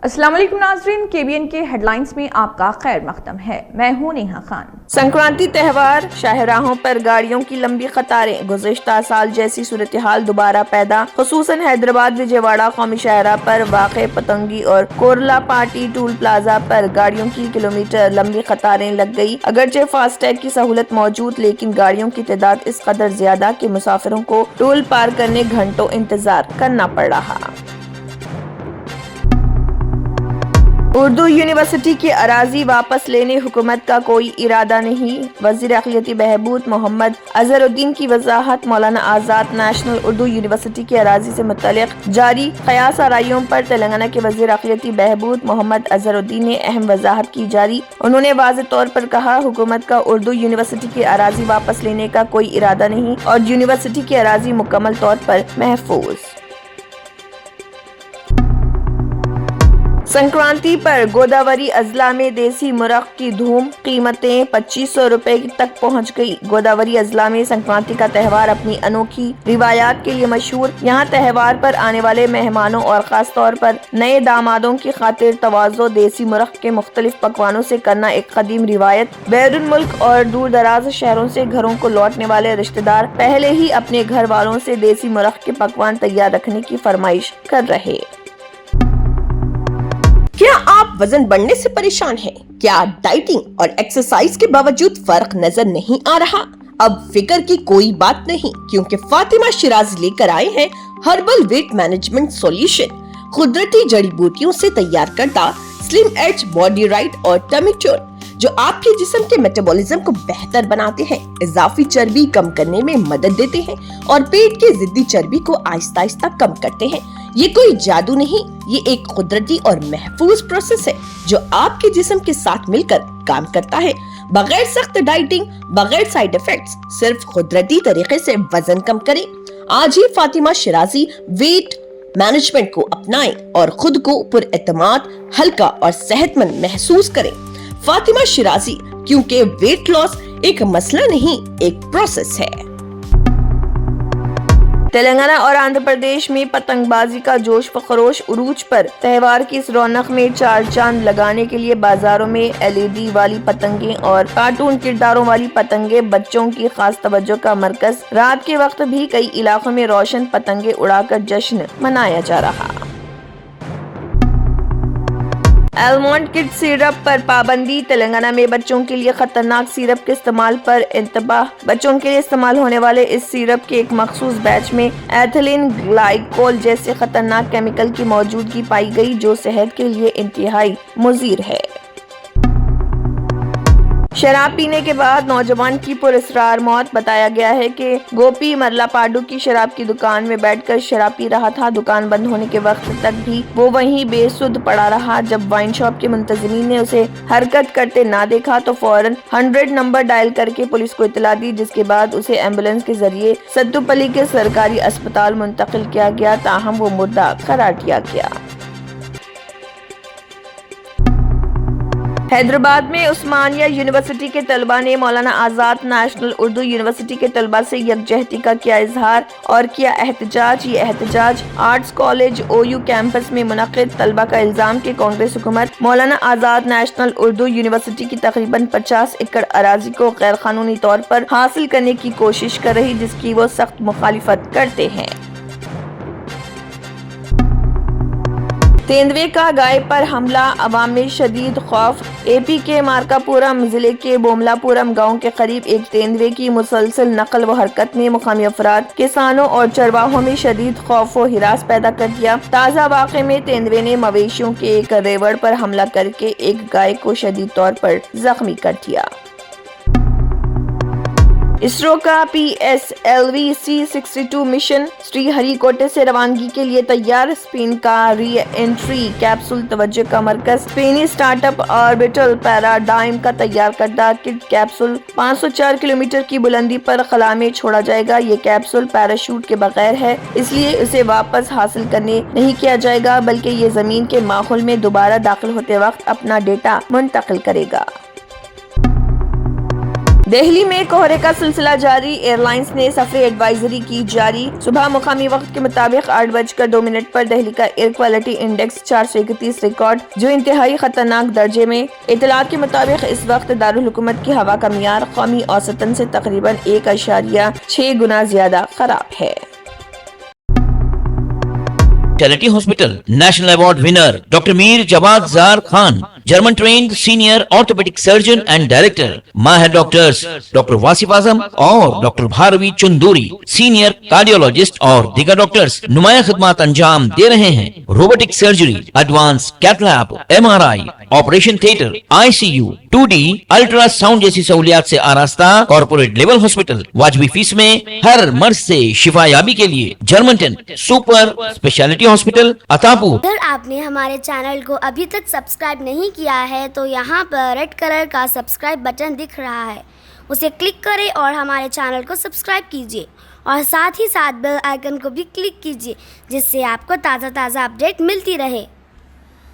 अस्सलाम वालेकुम नाज़रीन, KBN के हेडलाइंस में आपका खैर मकदम है। मैं हूँ नेहा खान। संक्रांति त्यौहार, शाहराहों पर गाड़ियों की लंबी कतारें, गुज़िश्ता साल जैसी सूरत हाल दोबारा पैदा। खुसूसन हैदराबाद विजयवाड़ा कौमी शाहराह पर वाक़े पतंगी और कोरला पार्टी टूल प्लाजा पर गाड़ियों की किलोमीटर लंबी कतारें लग गई। अगरचे फास्टैग की सहूलत मौजूद, लेकिन गाड़ियों की तादाद इस कदर ज्यादा कि मुसाफिरों को टोल पार करने घंटों इंतजार करना पड़ रहा। उर्दू यूनिवर्सिटी की अराजी वापस लेने हुकूमत का कोई इरादा नहीं। वज़ीर अक़लियती बहबूद मोहम्मद अज़हरुद्दीन की वज़ाहत। मौलाना आज़ाद नेशनल उर्दू यूनिवर्सिटी की अराजी से मुतल्लिक़ जारी क़यास आराइयों पर तेलंगाना के वज़ीर अक़लियती बहबूद मोहम्मद अज़हरुद्दीन ने अहम वज़ाहत की जारी। उन्होंने वाज़ेह तौर पर कहा, हुकूमत का उर्दू यूनिवर्सिटी की अराजी वापस लेने का कोई इरादा नहीं और यूनिवर्सिटी की अराजी मुकम्मल तौर पर महफूज। संक्रांति पर गोदावरी अजला में देसी मुर्ग की धूम, कीमतें 2500 रुपए तक पहुंच गई। गोदावरी अजला में संक्रांति का त्यौहार अपनी अनोखी रिवायात के लिए मशहूर। यहां त्यौहार पर आने वाले मेहमानों और खास तौर पर नए दामादों की खातिर तवाज़ो देसी मुर्ग के मुख्तलिफ पकवानों से करना एक कदीम रिवायत। बैरून मुल्क और दूर दराज शहरों से घरों को लौटने वाले रिश्तेदार पहले ही अपने घर वालों से देसी मुर्ग के पकवान तैयार रखने की फरमाइश कर रहे। क्या आप वजन बढ़ने से परेशान हैं? क्या डाइटिंग और एक्सरसाइज के बावजूद फर्क नजर नहीं आ रहा? अब फिक्र की कोई बात नहीं, क्योंकि फातिमा शिराजी लेकर आए हैं हर्बल वेट मैनेजमेंट सॉल्यूशन। कुदरती जड़ी बूटियों से तैयार करता स्लिम एज बॉडी राइट और टमी टोन, जो आपके जिस्म के मेटाबॉलिज्म को बेहतर बनाते हैं, इजाफी चर्बी कम करने में मदद देते हैं और पेट की जिद्दी चर्बी को आहिस्ता आहिस्ता कम करते हैं। ये कोई जादू नहीं, ये एक कुदरती और महफूज प्रोसेस है जो आपके जिस्म के साथ मिलकर काम करता है। बगैर सख्त डाइटिंग, बगैर साइड इफेक्ट्स, सिर्फ कुदरती तरीके से वजन कम करें। आज ही फातिमा शिराजी वेट मैनेजमेंट को अपनाएं और खुद को पुरएतमाद, हल्का और सेहतमंद महसूस करें। फातिमा शिराजी, क्योंकि वेट लॉस एक मसला नहीं, एक प्रोसेस है। तेलंगाना और आंध्र प्रदेश में पतंगबाजी का जोश व खरोश उरूज पर। त्यौहार की इस रौनक में चार चांद लगाने के लिए बाजारों में LED वाली पतंगें और कार्टून किरदारों वाली पतंगें बच्चों की खास तवज्जो का मरकज। रात के वक्त भी कई इलाकों में रोशन पतंगे उड़ाकर जश्न मनाया जा रहा। एलमंड किड सिरप पर पाबंदी। तेलंगाना में बच्चों के लिए खतरनाक सिरप के इस्तेमाल पर इंतबाह। बच्चों के लिए इस्तेमाल होने वाले इस सिरप के एक मखसूस बैच में एथिलीन ग्लाइकोल जैसे खतरनाक केमिकल की मौजूदगी पाई गई, जो सेहत के लिए इंतहाई मुज़िर है। शराब पीने के बाद नौजवान की पुरअसरार मौत। बताया गया है कि गोपी मरलापाडू की शराब की दुकान में बैठकर शराब पी रहा था। दुकान बंद होने के वक्त तक भी वो वहीं बेसुध पड़ा रहा। जब वाइन शॉप के मुंतजिमीन ने उसे हरकत करते ना देखा तो फौरन 100 नंबर डायल करके पुलिस को इतला दी, जिसके बाद उसे एम्बुलेंस के जरिए सत्तुपल्ली के सरकारी अस्पताल मुंतकिल किया गया, ताहम वो मुर्दा करार दिया गया। हैदराबाद में उस्मानिया यूनिवर्सिटी के तलबा ने मौलाना आज़ाद नेशनल उर्दू यूनिवर्सिटी के तलबा से यकजहती का किया इजहार और किया एहतजाज। ये एहतजाज आर्ट्स कॉलेज OU कैंपस में मुनक़िद। तलबा का इल्जाम कि कांग्रेस हुकूमत मौलाना आज़ाद नेशनल उर्दू यूनिवर्सिटी की तकरीबन 50 एकड़ अराजी को गैर कानूनी तौर पर हासिल करने की कोशिश कर रही, जिसकी वो सख्त मुखालिफत करते हैं। तेंदुए का गाय पर हमला, अवाम में शदीद खौफ। AP के मार्कापुरम जिले के बोमलापुरम गांव के करीब एक तेंदुए की मुसलसल नकल व हरकत ने मुकामी अफराद, किसानों और चरवाहों में शदीद खौफ व हिरास पैदा कर दिया। ताज़ा वाक़े में तेंदुए ने मवेशियों के एक रेवड़ पर हमला करके एक गाय को शदीद तौर पर जख्मी कर दिया। इसरो का PSLV C62 मिशन श्रीहरिकोटा से रवानगी के लिए तैयार। स्पेन का री एंट्री कैप्सूल तवज्जो का मरकज। स्पेनी स्टार्टअप ऑर्बिटल पैराडाइम का तैयार करदा किड कैप्सूल 504 किलोमीटर की बुलंदी पर खला में छोड़ा जाएगा। ये कैप्सूल पैराशूट के बगैर है, इसलिए उसे वापस हासिल करने नहीं किया जाएगा, बल्कि ये जमीन के माहौल में दोबारा दाखिल होते वक्त अपना डेटा मुंतकिल करेगा। دہلی میں کوہرے کا سلسلہ جاری، ایئر لائنز نے سفری ایڈوائزری کی جاری۔ صبح مقامی وقت کے مطابق 8:02 پر دہلی کا ایئر کوالٹی انڈیکس 431 ریکارڈ، جو انتہائی خطرناک درجے میں۔ اطلاعات کے مطابق اس وقت دارالحکومت کی ہوا کا معیار قومی اوسطن سے تقریباً 1.6 گنا زیادہ خراب ہے۔ Charity hospital national award winner doctor Mir Jawad Zar Khan, German trained senior orthopaedic surgeon and director, ماہر ڈاکٹرز ڈاکٹر واصف اعظم اور doctor Bharvi Chanduri, senior cardiologist اور دیگر ڈاکٹرز نمایاں خدمات انجام دے رہے ہیں۔ Robotic surgery, advance cath lab, MRI، operation theatre, ICU، 2D ultrasound جیسی سہولیات سے آراستہ کارپوریٹ لیول ہاسپٹل، واجبی فیس میں ہر مرض سے شفا یابی کے لیے جرمنٹن سپر اسپیشلٹی ہاسپٹل عطاپور۔ اگر آپ نے ہمارے چینل کو ابھی تک سبسکرائب نہیں کیا ہے تو یہاں پر ریڈ کلر کا سبسکرائب بٹن دکھ رہا ہے، اسے کلک کریں اور ہمارے چینل کو سبسکرائب کیجیے اور ساتھ ہی ساتھ بیل آئیکن کو بھی کلک کیجیے، جس سے آپ کو تازہ اپڈیٹ ملتی رہے۔